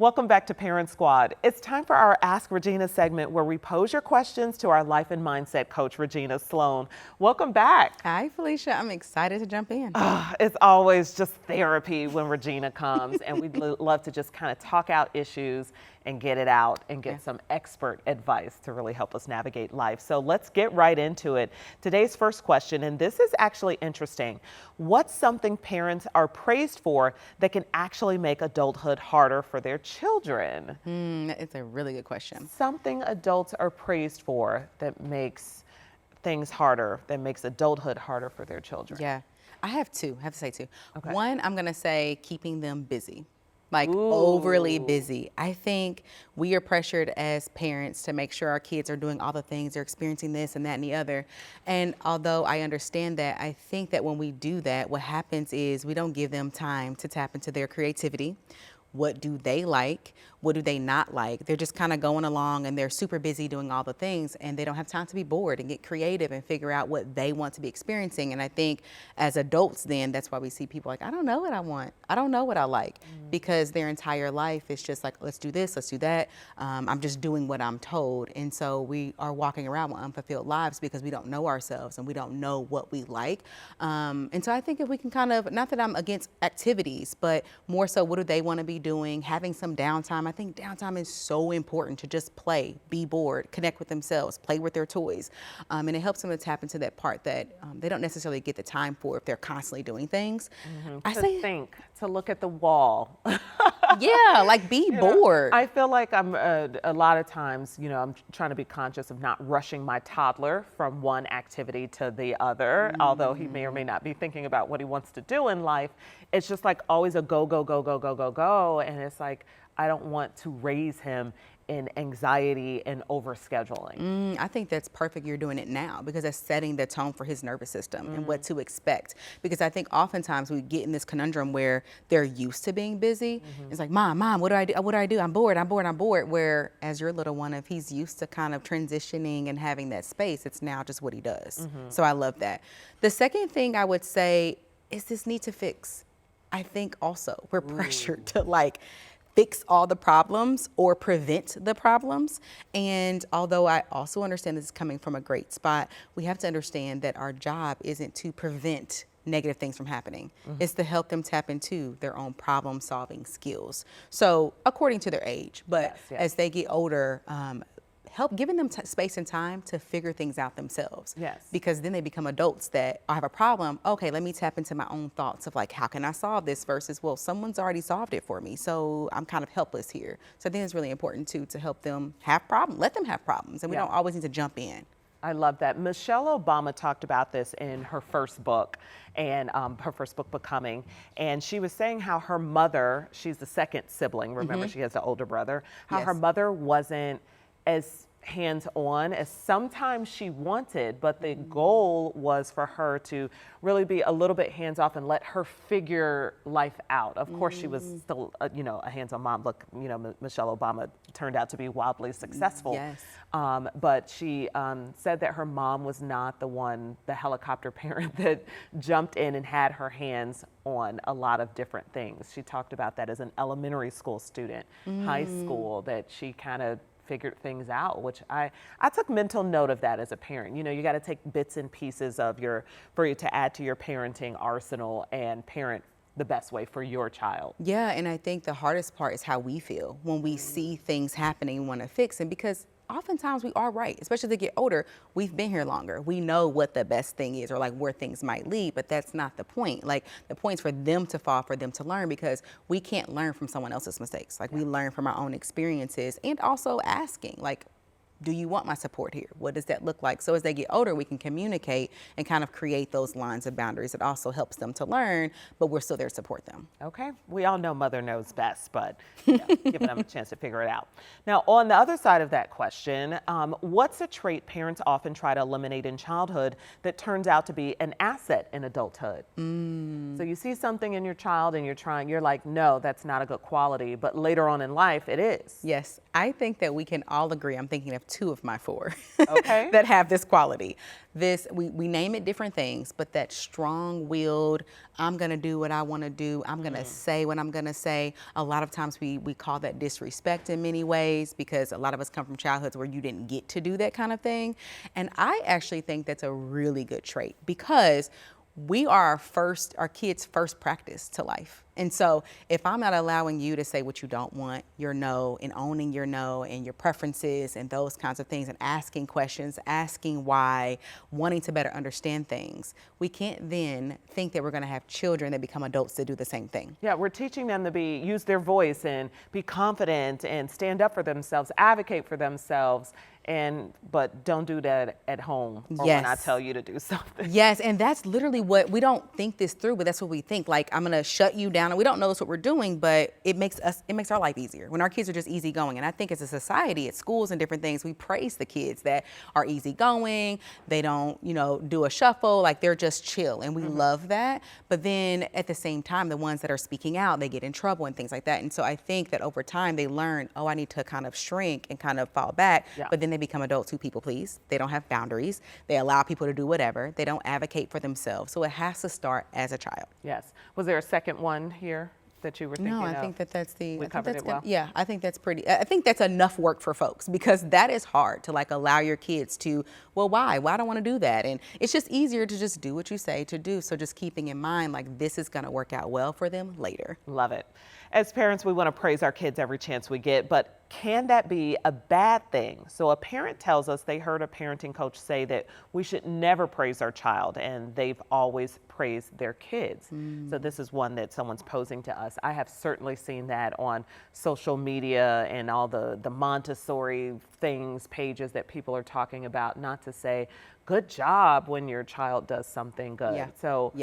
Welcome back to Parent Squad. It's time for our Ask Regina segment where we pose your questions to our life and mindset coach, Regina Sloan. Welcome back. Hi, Felicia. I'm excited to jump in. It's always just therapy when Regina comes, and we'd love to just kind of talk out issues and get it out and get some expert advice to really help us navigate life. So let's get right into it. Today's first question, and this is actually interesting. What's something parents are praised for that can actually make adulthood harder for their children? It's a really good question. Something adults are praised for that makes things harder, that makes adulthood harder for their children. Yeah, I have two. I have to say two. Okay. One, I'm going to say keeping them busy. Like Ooh. overly busy. I think we are pressured as parents to make sure our kids are doing all the things, they're experiencing this and that and the other. And although I understand that, I think that when we do that, what happens is we don't give them time to tap into their creativity. What do they like? What do they not like? They're just kind of going along and they're super busy doing all the things and they don't have time to be bored and get creative and figure out what they want to be experiencing. And I think as adults then, that's why we see people like, I don't know what I want. I don't know what I like, because their entire life is just like, let's do this, let's do that. I'm just doing what I'm told. And so we are walking around with unfulfilled lives because we don't know ourselves and we don't know what we like. And so I think if we can kind of, not that I'm against activities, but more so what do they want to be doing, having some downtime. I think downtime is so important to just play, be bored, connect with themselves, play with their toys. And it helps them to tap into that part that they don't necessarily get the time for if they're constantly doing things. To look at the wall. Yeah, like be bored. I feel like I'm a lot of times, I'm trying to be conscious of not rushing my toddler from one activity to the other, although he may or may not be thinking about what he wants to do in life. It's just like always a go, go, go, go, go, go, go. And it's like, I don't want to raise him in anxiety and overscheduling. I think that's perfect you're doing it now, because that's setting the tone for his nervous system and what to expect. Because I think oftentimes we get in this conundrum where they're used to being busy. It's like, mom, what do I do? What do I do? I'm bored. Where as your little one, if he's used to kind of transitioning and having that space, it's now just what he does. So I love that. The second thing I would say is this need to fix. I think also we're pressured to fix all the problems or prevent the problems. And although I also understand this is coming from a great spot, we have to understand that our job isn't to prevent negative things from happening. It's to help them tap into their own problem solving skills. So according to their age, but as they get older, help giving them space and time to figure things out themselves. Because then they become adults that I have a problem. Okay, let me tap into my own thoughts of how can I solve this versus, well, someone's already solved it for me. So I'm kind of helpless here. So I think it's really important too, to help them have problems, let them have problems. And we don't always need to jump in. I love that. Michelle Obama talked about this in her first book, and her first book, Becoming. And she was saying how her mother, she's the second sibling, remember she has an older brother, how her mother wasn't as hands-on as sometimes she wanted, but the goal was for her to really be a little bit hands-off and let her figure life out. Of course, she was still, a hands-on mom. Look, Michelle Obama turned out to be wildly successful. But she said that her mom was not the helicopter parent that jumped in and had her hands on a lot of different things. She talked about that as an elementary school student, high school, that she kind of figured things out, which I took mental note of that as a parent. You got to take bits and pieces for you to add to your parenting arsenal and parent the best way for your child. Yeah, and I think the hardest part is how we feel when we see things happening and want to fix them, because oftentimes we are right, especially as they get older. We've been here longer. We know what the best thing is, or where things might lead, but that's not the point. The point is for them to fall, for them to learn, because we can't learn from someone else's mistakes. We learn from our own experiences, and also asking, do you want my support here? What does that look like? So as they get older, we can communicate and kind of create those lines of boundaries. It also helps them to learn, but we're still there to support them. Okay. We all know mother knows best, but giving them a chance to figure it out. Now, on the other side of that question, what's a trait parents often try to eliminate in childhood that turns out to be an asset in adulthood? So you see something in your child and you're like, no, that's not a good quality, but later on in life, it is. Yes. I think that we can all agree. I'm thinking of 2 of my 4 Okay. that have this quality. We name it different things, but that strong-willed, I'm gonna do what I wanna do, I'm gonna say what I'm gonna say. A lot of times we call that disrespect in many ways, because a lot of us come from childhoods where you didn't get to do that kind of thing. And I actually think that's a really good trait, because we are our kids' first practice to life. And so if I'm not allowing you to say what you don't want, your no, and owning your no and your preferences and those kinds of things, and asking questions, asking why, wanting to better understand things, we can't then think that we're going to have children that become adults that do the same thing. Yeah, we're teaching them to use their voice and be confident and stand up for themselves, advocate for themselves, but don't do that at home or when I tell you to do something. Yes, and that's literally what, we don't think this through, but that's what we think. Like, I'm gonna shut you down, and we don't know that's what we're doing, but it makes our life easier when our kids are just easygoing. And I think as a society, at schools and different things, we praise the kids that are easygoing. They don't, do a shuffle, like they're just chill, and we love that. But then at the same time, the ones that are speaking out, they get in trouble and things like that. And so I think that over time they learn, oh, I need to kind of shrink and kind of fall back. Yeah. But then they become adults who people please. They don't have boundaries. They allow people to do whatever. They don't advocate for themselves. So it has to start as a child. Yes. Was there a second one here that you were thinking of? No, I think that's we covered it well. Yeah, I think that's I think that's enough work for folks, because that is hard to allow your kids to, well, why? Well, I don't want to do that. And it's just easier to just do what you say to do. So just keeping in mind, this is going to work out well for them later. Love it. As parents, we want to praise our kids every chance we get, but can that be a bad thing? So a parent tells us they heard a parenting coach say that we should never praise our child, and they've always praised their kids. So this is one that someone's posing to us. I have certainly seen that on social media and all the Montessori things, pages that people are talking about, not to say good job when your child does something good. Yeah. So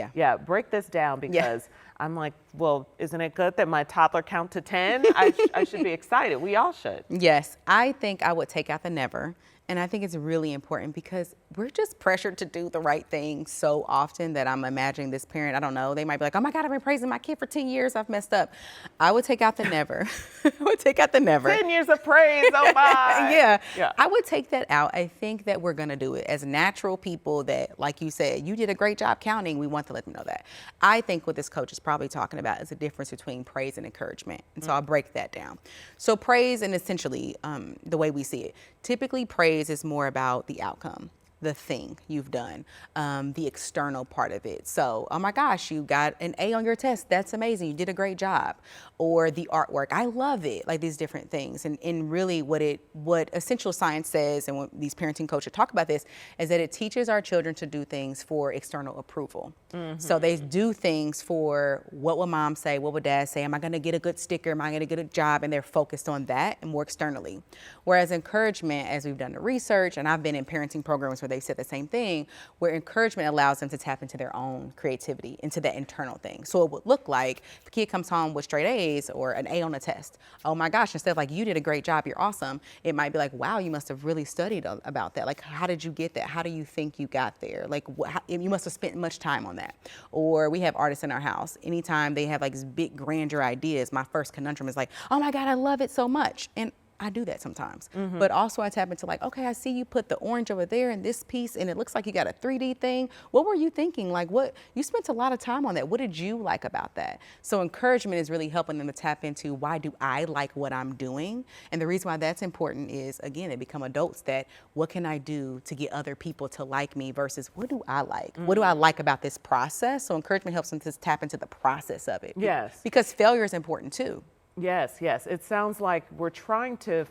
break this down, because I'm like, well, isn't it good that my toddler count to 10? I should be excited. We all should. Yes, I think I would take out the never. And I think it's really important, because we're just pressured to do the right thing so often that I'm imagining this parent, I don't know, they might be like, oh my God, I've been praising my kid for 10 years. I've messed up. I would take out the never. I would take out the never. 10 years of praise. Oh my. Yeah. I would take that out. I think that we're going to do it as natural people that, like you said, you did a great job counting. We want to let them know that. I think what this coach is probably talking about is the difference between praise and encouragement. And so I'll break that down. So praise, and essentially the way we see it, typically praise is more about the outcome, the thing you've done, the external part of it. So, oh my gosh, you got an A on your test. That's amazing. You did a great job. Or the artwork. I love it. Like these different things. And really what essential science says, and when these parenting coaches talk about this, is that it teaches our children to do things for external approval. So they do things for, what will mom say? What will dad say? Am I going to get a good sticker? Am I going to get a job? And they're focused on that and more externally. Whereas encouragement, as we've done the research, and I've been in parenting programs where they said the same thing, where encouragement allows them to tap into their own creativity, into that internal thing. So it would look like if a kid comes home with straight A's or an A on a test, oh my gosh, instead of you did a great job, you're awesome, it might be like, wow, you must have really studied about that. Like, how did you get that? How do you think you got there? Like, you must have spent much time on that. Or we have artists in our house. Anytime they have these big grandeur ideas, my first conundrum is like, oh my God, I love it so much. And I do that sometimes. But also I tap into okay, I see you put the orange over there in this piece, and it looks like you got a 3D thing. What were you thinking? What, you spent a lot of time on that. What did you like about that? So encouragement is really helping them to tap into, why do I like what I'm doing? And the reason why that's important is, again, they become adults that, what can I do to get other people to like me versus what do I like? What do I like about this process? So encouragement helps them to tap into the process of it. Yes. Because failure is important too. Yes. It sounds like we're trying to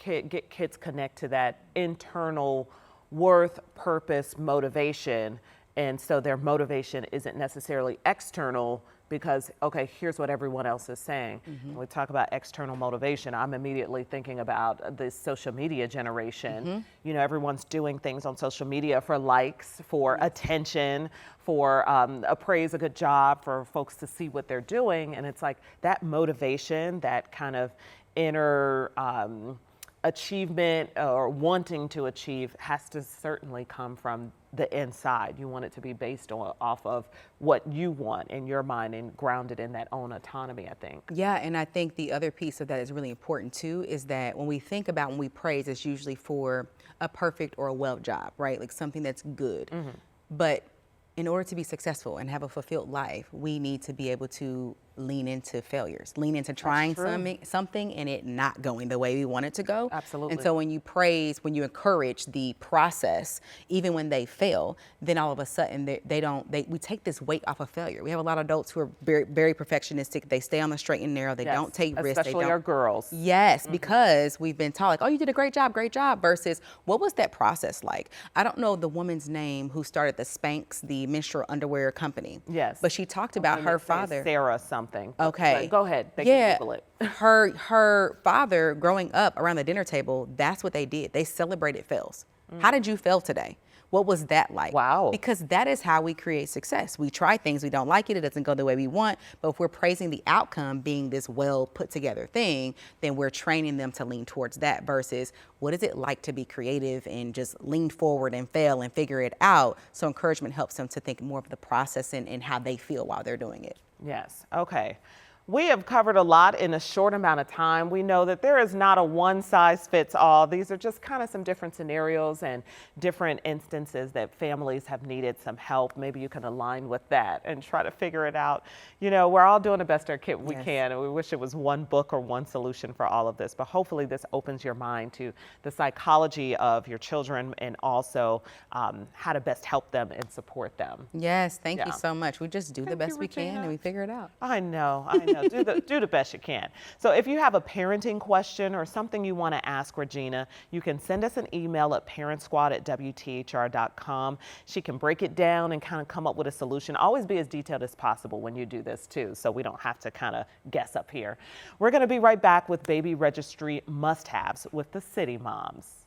get kids connect to that internal worth, purpose, motivation. And so their motivation isn't necessarily external, because, okay, here's what everyone else is saying. When we talk about external motivation, I'm immediately thinking about this social media generation. Everyone's doing things on social media for likes, for attention, for a praise, a good job, for folks to see what they're doing. And it's like that motivation, that kind of inner achievement or wanting to achieve, has to certainly come from the inside. You want it to be based off of what you want in your mind and grounded in that own autonomy, I think. Yeah, and I think the other piece of that is really important too, is that when we think about when we praise, it's usually for a perfect or a well job, right? Like something that's good. But in order to be successful and have a fulfilled life, we need to be able to lean into failures, lean into trying something and it not going the way we want it to go. Absolutely. And so when you praise, when you encourage the process, even when they fail, then all of a sudden we take this weight off of failure. We have a lot of adults who are very, very perfectionistic. They stay on the straight and narrow. They don't take risks. Especially our girls. Yes, because we've been taught like, oh, you did a great job, versus what was that process like? I don't know the woman's name who started the Spanx, the menstrual underwear company. Yes. But she talked about her father. Sarah something. Okay. Go ahead. They can Google it. Her father growing up around the dinner table, that's what they did. They celebrated fails. How did you fail today? What was that like? Wow. Because that is how we create success. We try things, we don't like it, it doesn't go the way we want, but if we're praising the outcome being this well put together thing, then we're training them to lean towards that versus what is it like to be creative and just lean forward and fail and figure it out. So encouragement helps them to think more of the process and how they feel while they're doing it. Yes. Okay. We have covered a lot in a short amount of time. We know that there is not a one size fits all. These are just kind of some different scenarios and different instances that families have needed some help. Maybe you can align with that and try to figure it out. You know, we're all doing the best we can, and we wish it was one book or one solution for all of this. But hopefully this opens your mind to the psychology of your children and also how to best help them and support them. Yes, thank you so much. We just do the best we can and we figure it out. I know. Do the best you can. So if you have a parenting question or something you want to ask Regina, you can send us an email at parentsquad@wthr.com. She can break it down and kind of come up with a solution. Always be as detailed as possible when you do this too, so we don't have to kind of guess up here. We're going to be right back with baby registry must-haves with the City Moms.